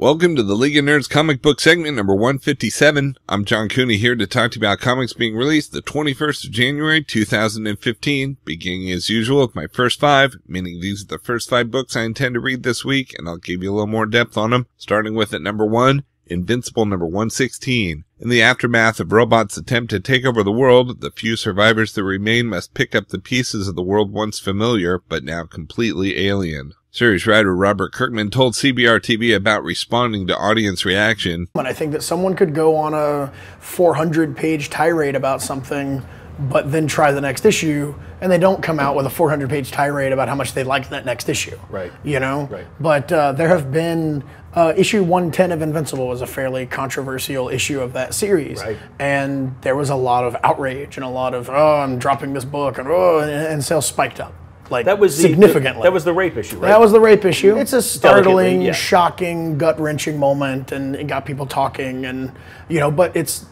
Welcome to the League of Nerds comic book segment number 157. I'm John Cooney here to talk to you about comics being released the 21st of January 2015, beginning as usual with my first five, meaning these are the first 5 books I intend to read this week, and I'll give you a little more depth on them, starting with at number 1, Invincible number 116. In the aftermath of robots' attempt to take over the world, the few survivors that remain must pick up the pieces of the world once familiar, but now completely alien. Series writer Robert Kirkman told CBR-TV about responding to audience reaction. And I think that someone could go on a 400-page tirade about something, but then try the next issue, and they don't come out with a 400-page tirade about how much they liked that next issue. Right. You know? Right. But there have been... issue 110 of Invincible was a fairly controversial issue of that series. Right. And there was a lot of outrage and a lot of, oh, I'm dropping this book, and sales spiked up. Like, that was significantly. That was the rape issue, right? That was the rape issue. It's a startling, yeah. shocking, gut-wrenching moment, and it got people talking, and, you know, but it's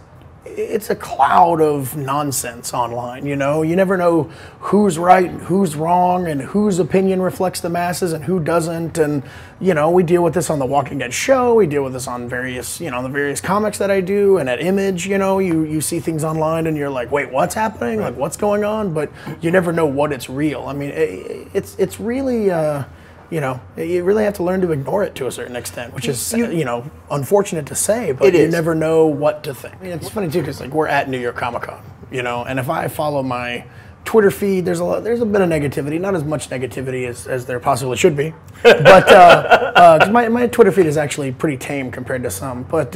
a cloud of nonsense online, you know? You never know who's right and who's wrong and whose opinion reflects the masses and who doesn't. And, you know, we deal with this on the Walking Dead show. We deal with this on various, you know, the various comics that I do and at Image, you know, you see things online and you're like, wait, what's happening? Like, what's going on? But you never know what it's real. I mean, it's really... you know, you really have to learn to ignore it to a certain extent, which is, you know, unfortunate to say, but you never know what to think. I mean, it's funny too, because like we're at New York Comic Con, you know, and if I follow my Twitter feed, there's a bit of negativity, not as much negativity as there possibly should be, but 'cause my Twitter feed is actually pretty tame compared to some, but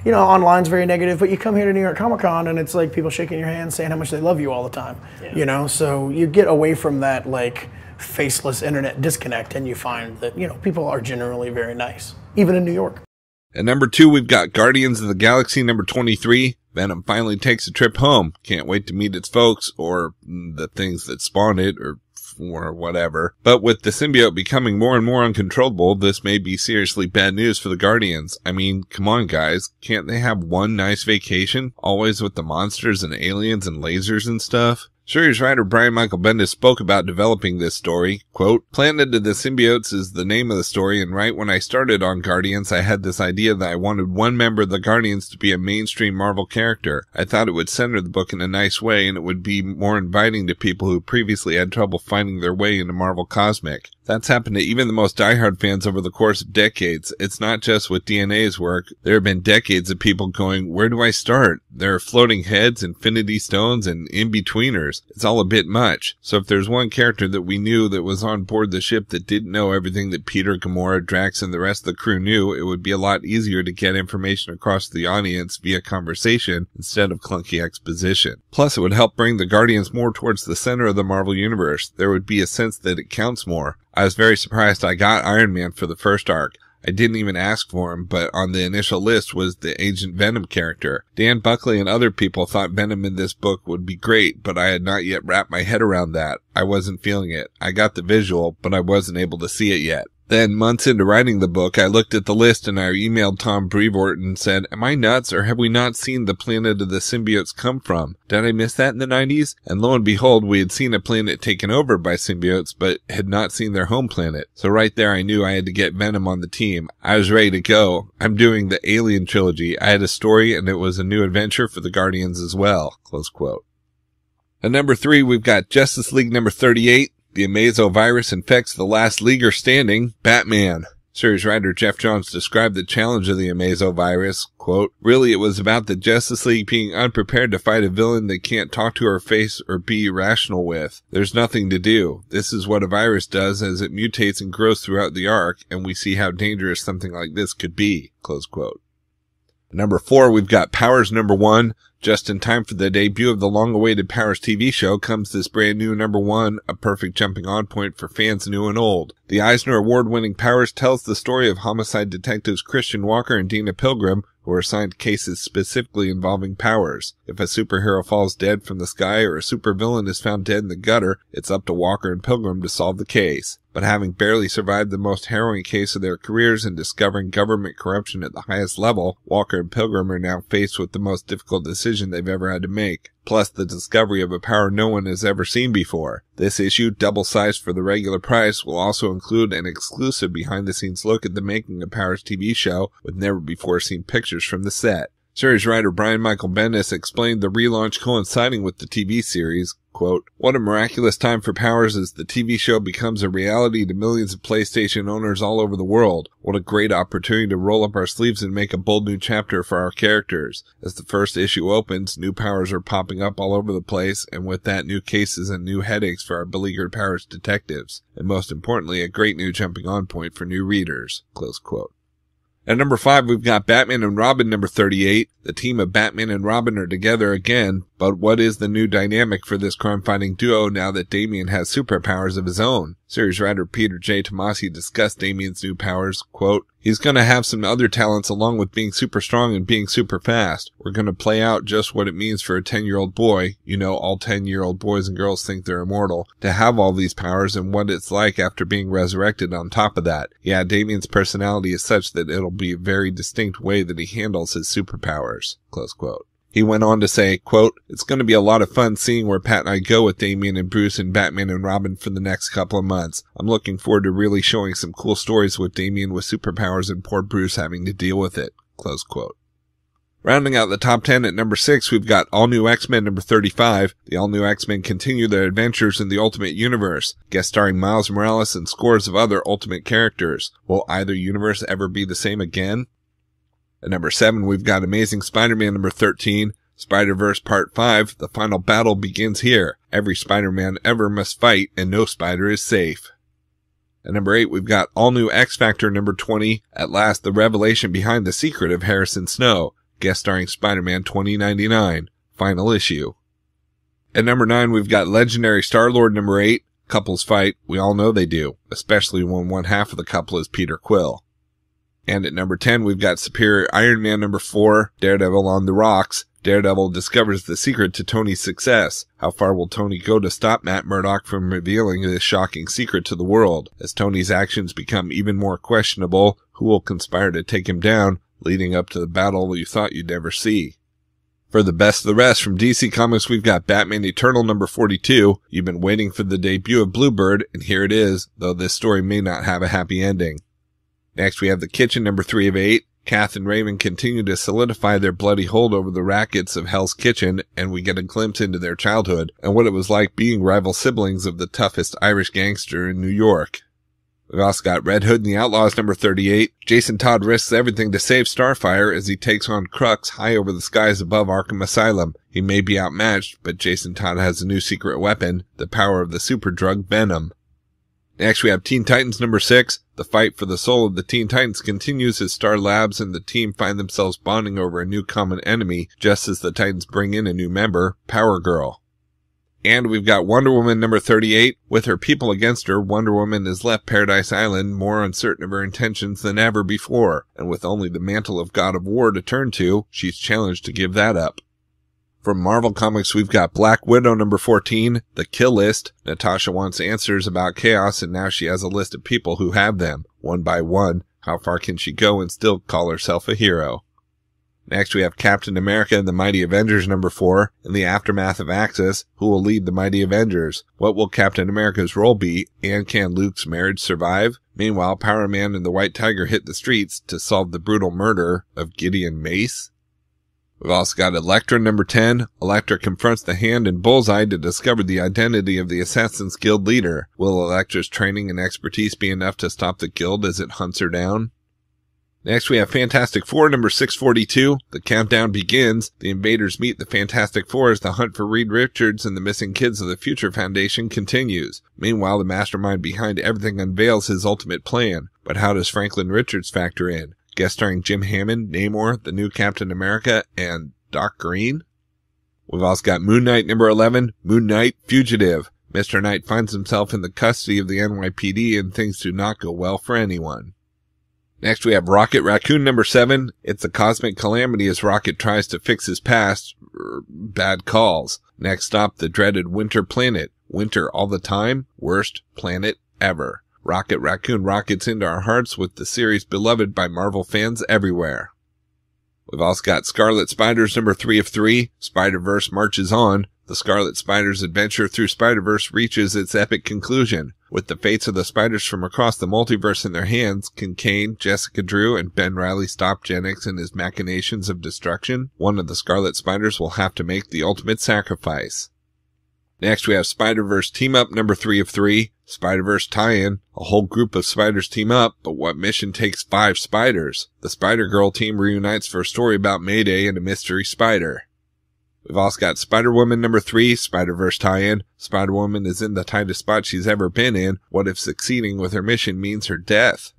you know, online's very negative, but you come here to New York Comic Con and it's like people shaking your hand saying how much they love you all the time, you know, so you get away from that, like, faceless internet disconnect, and you find that, you know, people are generally very nice, even in New York. At number 2, we've got Guardians of the Galaxy number 23. Venom finally takes a trip home. Can't wait to meet its folks, or the things that spawned it, or whatever. But with the symbiote becoming more and more uncontrollable, this may be seriously bad news for the Guardians. I mean, come on guys, can't they have one nice vacation? Always with the monsters and aliens and lasers and stuff? Series writer Brian Michael Bendis spoke about developing this story. Quote, Planet of the Symbiotes is the name of the story, and right when I started on Guardians, I had this idea that I wanted one member of the Guardians to be a mainstream Marvel character. I thought it would center the book in a nice way, and it would be more inviting to people who previously had trouble finding their way into Marvel Cosmic. That's happened to even the most diehard fans over the course of decades. It's not just with DNA's work. There have been decades of people going, where do I start? There are floating heads, infinity stones, and in-betweeners. It's all a bit much. So if there's one character that we knew that was on board the ship that didn't know everything that Peter, Gamora, Drax, and the rest of the crew knew, it would be a lot easier to get information across to the audience via conversation instead of clunky exposition. Plus, it would help bring the Guardians more towards the center of the Marvel Universe. There would be a sense that it counts more. I was very surprised I got Iron Man for the first arc. I didn't even ask for him, but on the initial list was the Agent Venom character. Dan Buckley and other people thought Venom in this book would be great, but I had not yet wrapped my head around that. I wasn't feeling it. I got the visual, but I wasn't able to see it yet. Then, months into writing the book, I looked at the list and I emailed Tom Brevoort and said, am I nuts, or have we not seen the planet of the symbiotes come from? Did I miss that in the 90s? And lo and behold, we had seen a planet taken over by symbiotes, but had not seen their home planet. So right there I knew I had to get Venom on the team. I was ready to go. I'm doing the Alien trilogy. I had a story, and it was a new adventure for the Guardians as well. Close quote. At number 3, we've got Justice League number 38. The Amazo virus infects the last Leaguer standing, Batman. Series writer Jeff Johns described the challenge of the Amazo virus. Quote, really, it was about the Justice League being unprepared to fight a villain they can't talk to her face or be rational with. There's nothing to do. This is what a virus does as it mutates and grows throughout the arc, and we see how dangerous something like this could be. Close quote. Number 4, we've got Powers number 1. Just in time for the debut of the long-awaited Powers TV show comes this brand new number 1, a perfect jumping-on point for fans new and old. The Eisner Award-winning Powers tells the story of homicide detectives Christian Walker and Dina Pilgrim, who are assigned cases specifically involving powers. If a superhero falls dead from the sky or a supervillain is found dead in the gutter, it's up to Walker and Pilgrim to solve the case. But having barely survived the most harrowing case of their careers and discovering government corruption at the highest level, Walker and Pilgrim are now faced with the most difficult decision decision they've ever had to make, plus the discovery of a power no one has ever seen before. This issue, double-sized for the regular price, will also include an exclusive behind-the-scenes look at the making of Power's TV show with never-before-seen pictures from the set. Series writer Brian Michael Bendis explained the relaunch coinciding with the TV series, quote, "What a miraculous time for Powers as the TV show becomes a reality to millions of PlayStation owners all over the world. What a great opportunity to roll up our sleeves and make a bold new chapter for our characters. As the first issue opens, new powers are popping up all over the place, and with that, new cases and new headaches for our beleaguered Powers detectives. And most importantly, a great new jumping on point for new readers," close quote. At number 5, we've got Batman and Robin number 38. The team of Batman and Robin are together again, but what is the new dynamic for this crime-fighting duo now that Damian has superpowers of his own? Series writer Peter J. Tomasi discussed Damian's new powers, quote, "He's gonna have some other talents along with being super strong and being super fast. We're gonna play out just what it means for a 10-year-old boy, you know, all 10-year-old boys and girls think they're immortal, to have all these powers and what it's like after being resurrected on top of that. Yeah, Damian's personality is such that it'll be a very distinct way that he handles his superpowers," close quote. He went on to say, quote, "It's going to be a lot of fun seeing where Pat and I go with Damian and Bruce and Batman and Robin for the next couple of months. I'm looking forward to really showing some cool stories with Damian with superpowers and poor Bruce having to deal with it," close quote. Rounding out the top 10 at number 6, we've got All New X-Men number 35. The All New X-Men continue their adventures in the Ultimate Universe, guest starring Miles Morales and scores of other Ultimate characters. Will either universe ever be the same again? At number 7, we've got Amazing Spider-Man number 13. Spider-Verse Part 5, the final battle begins here. Every Spider-Man ever must fight, and no spider is safe. At number 8, we've got All New X-Factor number 20. At last, the revelation behind the secret of Harrison Snow, guest starring Spider-Man 2099. Final issue. At number 9, we've got Legendary Star-Lord number 8. Couples fight. We all know they do, especially when one half of the couple is Peter Quill. And at number 10, we've got Superior Iron Man number 4, Daredevil on the Rocks. Daredevil discovers the secret to Tony's success. How far will Tony go to stop Matt Murdock from revealing this shocking secret to the world? As Tony's actions become even more questionable, who will conspire to take him down, leading up to the battle you thought you'd never see? For the best of the rest from DC Comics, we've got Batman Eternal number 42. You've been waiting for the debut of Bluebird, and here it is, though this story may not have a happy ending. Next, we have The Kitchen number 3 of 8. Kath and Raven continue to solidify their bloody hold over the rackets of Hell's Kitchen, and we get a glimpse into their childhood and what it was like being rival siblings of the toughest Irish gangster in New York. We've also got Red Hood and the Outlaws number 38. Jason Todd risks everything to save Starfire as he takes on Crux high over the skies above Arkham Asylum. He may be outmatched, but Jason Todd has a new secret weapon, the power of the super drug Venom. Next, we have Teen Titans number 6. The fight for the soul of the Teen Titans continues as Star Labs and the team find themselves bonding over a new common enemy, just as the Titans bring in a new member, Power Girl. And we've got Wonder Woman number 38. With her people against her, Wonder Woman has left Paradise Island more uncertain of her intentions than ever before, and with only the mantle of God of War to turn to, she's challenged to give that up. From Marvel Comics, we've got Black Widow number 14, The Kill List. Natasha wants answers about chaos, and now she has a list of people who have them. One by one, how far can she go and still call herself a hero? Next, we have Captain America and the Mighty Avengers number 4. In the aftermath of Axis, who will lead the Mighty Avengers? What will Captain America's role be, and can Luke's marriage survive? Meanwhile, Power Man and the White Tiger hit the streets to solve the brutal murder of Gideon Mace. We've also got Elektra number 10. Elektra confronts the Hand and Bullseye to discover the identity of the Assassin's Guild leader. Will Elektra's training and expertise be enough to stop the guild as it hunts her down? Next, we have Fantastic Four number 642. The countdown begins. The invaders meet the Fantastic Four as the hunt for Reed Richards and the missing kids of the Future Foundation continues. Meanwhile, the mastermind behind everything unveils his ultimate plan. But how does Franklin Richards factor in? Guest starring Jim Hammond, Namor, the new Captain America, and Doc Green. We've also got Moon Knight number 11, Moon Knight Fugitive. Mr. Knight finds himself in the custody of the NYPD and things do not go well for anyone. Next we have Rocket Raccoon number 7. It's a cosmic calamity as Rocket tries to fix his past, bad calls. Next stop, the dreaded Winter Planet. Winter all the time, worst planet ever. Rocket Raccoon rockets into our hearts with the series beloved by Marvel fans everywhere. We've also got Scarlet Spiders number 3 of 3. Spider-Verse marches on. The Scarlet Spiders' adventure through Spider-Verse reaches its epic conclusion. With the fates of the spiders from across the multiverse in their hands, can Kane, Jessica Drew, and Ben Reilly stop Gen X in his machinations of destruction? One of the Scarlet Spiders will have to make the ultimate sacrifice. Next, we have Spider-Verse Team Up number 3 of 3. Spider-Verse tie-in. A whole group of spiders team up, but what mission takes 5 spiders? The Spider-Girl team reunites for a story about Mayday and a mystery spider. We've also got Spider-Woman number 3, Spider-Verse tie-in. Spider-Woman is in the tightest spot she's ever been in. What if succeeding with her mission means her death?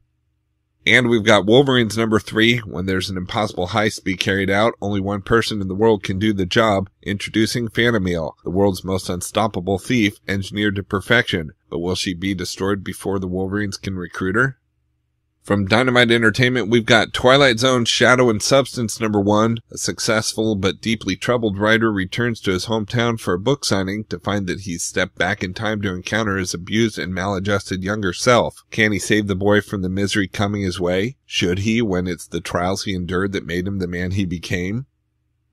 And we've got Wolverines number 3. When there's an impossible heist to be carried out, only one person in the world can do the job. Introducing Phantomile, the world's most unstoppable thief, engineered to perfection. But will she be destroyed before the Wolverines can recruit her? From Dynamite Entertainment, we've got Twilight Zone Shadow and Substance number 1. A successful but deeply troubled writer returns to his hometown for a book signing to find that he's stepped back in time to encounter his abused and maladjusted younger self. Can he save the boy from the misery coming his way? Should he, when it's the trials he endured that made him the man he became?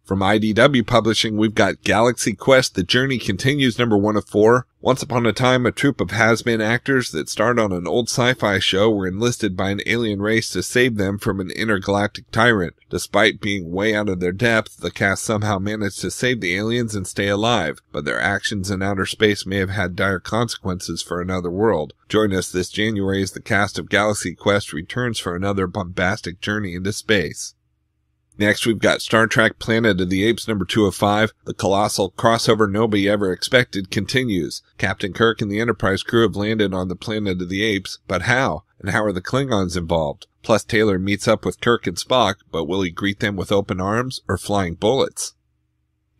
From IDW Publishing, we've got Galaxy Quest The Journey Continues number 1 of 4. Once upon a time, a troupe of has-been actors that starred on an old sci-fi show were enlisted by an alien race to save them from an intergalactic tyrant. Despite being way out of their depth, the cast somehow managed to save the aliens and stay alive, but their actions in outer space may have had dire consequences for another world. Join us this January as the cast of Galaxy Quest returns for another bombastic journey into space. Next, we've got Star Trek Planet of the Apes number 2 of 5. The colossal crossover nobody ever expected continues. Captain Kirk and the Enterprise crew have landed on the Planet of the Apes, but how? And how are the Klingons involved? Plus, Taylor meets up with Kirk and Spock, but will he greet them with open arms or flying bullets?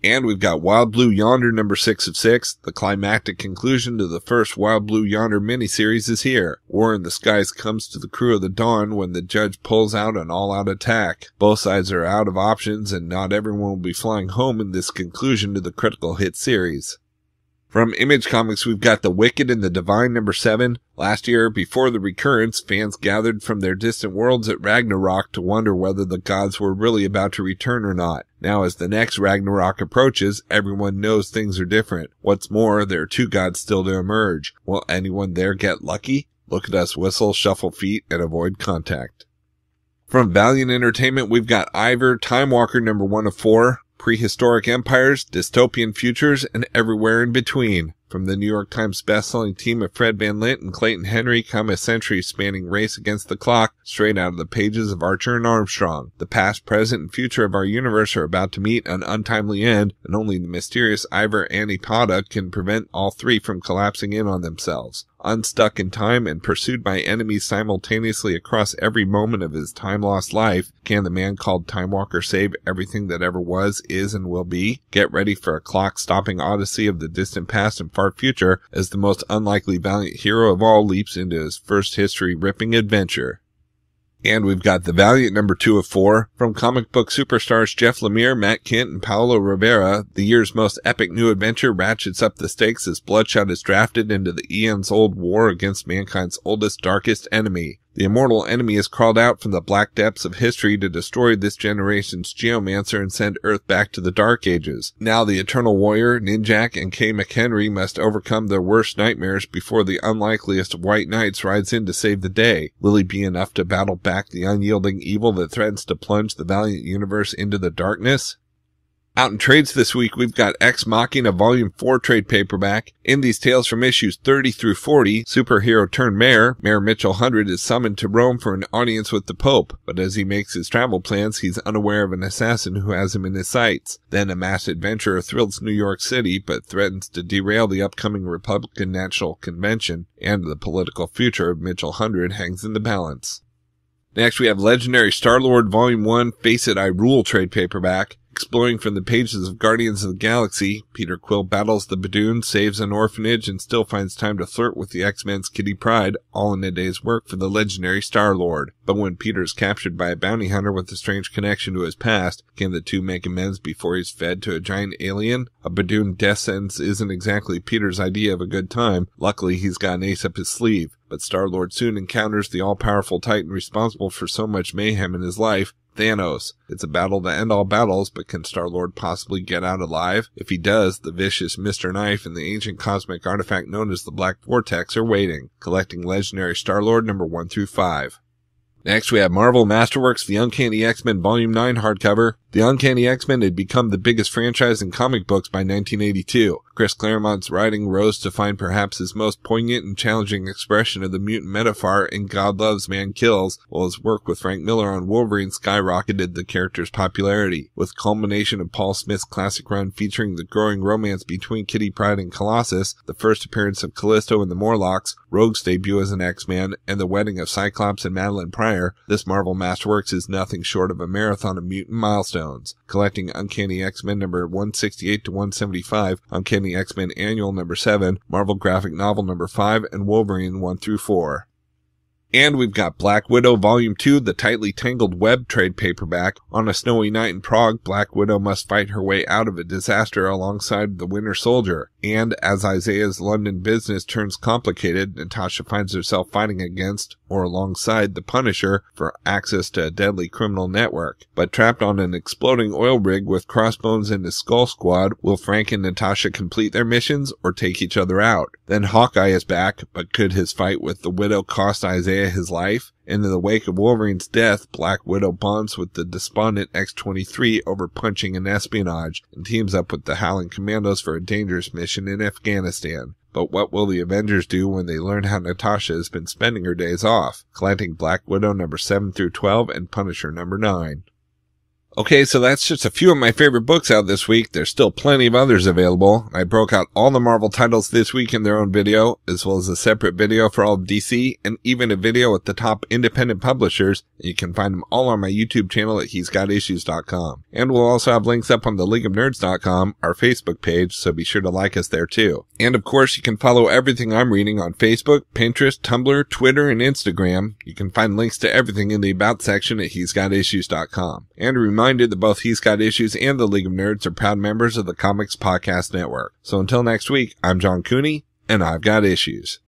And we've got Wild Blue Yonder number 6 of 6. The climactic conclusion to the first Wild Blue Yonder miniseries is here. War in the Skies comes to the crew of the Dawn when the Judge pulls out an all-out attack. Both sides are out of options, and not everyone will be flying home in this conclusion to the critical hit series. From Image Comics, we've got The Wicked and the Divine number 7. Last year, before the recurrence, fans gathered from their distant worlds at Ragnarok to wonder whether the gods were really about to return or not. Now, as the next Ragnarok approaches, everyone knows things are different. What's more, there are 2 gods still to emerge. Will anyone there get lucky? Look at us whistle, shuffle feet, and avoid contact. From Valiant Entertainment, we've got Ivor, Timewalker number 1 of 4. Prehistoric empires, dystopian futures, and everywhere in between. From the New York Times bestselling team of Fred Van Lint and Clayton Henry come a century-spanning race against the clock straight out of the pages of Archer and Armstrong. The past, present, and future of our universe are about to meet an untimely end, and only the mysterious Ivor Anipada can prevent all 3 from collapsing in on themselves. Unstuck in time and pursued by enemies simultaneously across every moment of his time-lost life, can the man called Timewalker save everything that ever was, is, and will be? Get ready for a clock-stopping odyssey of the distant past and far future as the most unlikely valiant hero of all leaps into his first history-ripping adventure. And we've got The Valiant number 2 of 4. From comic book superstars Jeff Lemire, Matt Kent, and Paolo Rivera, the year's most epic new adventure ratchets up the stakes as Bloodshot is drafted into the eons-old war against mankind's oldest, darkest enemy. The immortal enemy has crawled out from the black depths of history to destroy this generation's geomancer and send Earth back to the Dark Ages. Now the Eternal Warrior, Ninjak, and Kay McHenry must overcome their worst nightmares before the unlikeliest of White Knights rides in to save the day. Will he be enough to battle back the unyielding evil that threatens to plunge the Valiant universe into the darkness? Out in trades this week, we've got Ex Machina Volume 4 trade paperback. In these tales from issues 30 through 40, superhero-turned-mayor, Mayor Mitchell Hundred, is summoned to Rome for an audience with the Pope. But as he makes his travel plans, he's unaware of an assassin who has him in his sights. Then a masked adventurer thrills New York City, but threatens to derail the upcoming Republican National Convention, and the political future of Mitchell Hundred hangs in the balance. Next, we have Legendary Star-Lord Volume 1 Face It, I Rule trade paperback. Exploring from the pages of Guardians of the Galaxy, Peter Quill battles the Badoon, saves an orphanage, and still finds time to flirt with the X-Men's Kitty Pryde, all in a day's work for the legendary Star-Lord. But when Peter is captured by a bounty hunter with a strange connection to his past, can the two make amends before he's fed to a giant alien? A Badoon death sentence isn't exactly Peter's idea of a good time. Luckily, he's got an ace up his sleeve. But Star-Lord soon encounters the all-powerful Titan responsible for so much mayhem in his life. Thanos. It's a battle to end all battles, but can Star-Lord possibly get out alive? If he does, the vicious Mr. Knife and the ancient cosmic artifact known as the Black Vortex are waiting, collecting legendary Star-Lord number 1 through 5. Next, we have Marvel Masterworks, the Uncanny X-Men Volume 9 hardcover. The Uncanny X-Men had become the biggest franchise in comic books by 1982. Chris Claremont's writing rose to find perhaps his most poignant and challenging expression of the mutant metaphor in God Loves, Man Kills, while his work with Frank Miller on Wolverine skyrocketed the character's popularity. With culmination of Paul Smith's classic run featuring the growing romance between Kitty Pryde and Colossus, the first appearance of Callisto and the Morlocks, Rogue's debut as an X-Man, and the wedding of Cyclops and Madeline Pryor, this Marvel Masterworks is nothing short of a marathon of mutant milestones. Collecting Uncanny X-Men number 168 to 175, Uncanny X-Men Annual number 7, Marvel Graphic Novel number 5, and Wolverine 1 through 4. And we've got Black Widow Volume 2, the tightly tangled web trade paperback. On a snowy night in Prague, Black Widow must fight her way out of a disaster alongside the Winter Soldier. And as Isaiah's London business turns complicated, Natasha finds herself fighting against, or alongside, the Punisher for access to a deadly criminal network. But trapped on an exploding oil rig with Crossbones and his Skull Squad, will Frank and Natasha complete their missions or take each other out? Then Hawkeye is back, but could his fight with the Widow cost Isaiah his life? And in the wake of Wolverine's death, Black Widow bonds with the despondent X-23 over punching and espionage, and teams up with the Howling Commandos for a dangerous mission in Afghanistan. But what will the Avengers do when they learn how Natasha has been spending her days off? Collecting Black Widow number 7 through 12 and Punisher number 9. Okay, so that's just a few of my favorite books out this week. There's still plenty of others available. I broke out all the Marvel titles this week in their own video, as well as a separate video for all of DC, and even a video with the top independent publishers. You can find them all on my YouTube channel at he'sgotissues.com. And we'll also have links up on the leagueofnerds.com, our Facebook page, so be sure to like us there too. And of course, you can follow everything I'm reading on Facebook, Pinterest, Tumblr, Twitter, and Instagram. You can find links to everything in the About section at he'sgotissues.com. And remember that both He's Got Issues and the League of Nerds are proud members of the Comics Podcast Network. So until next week, I'm John Cooney, and I've got issues.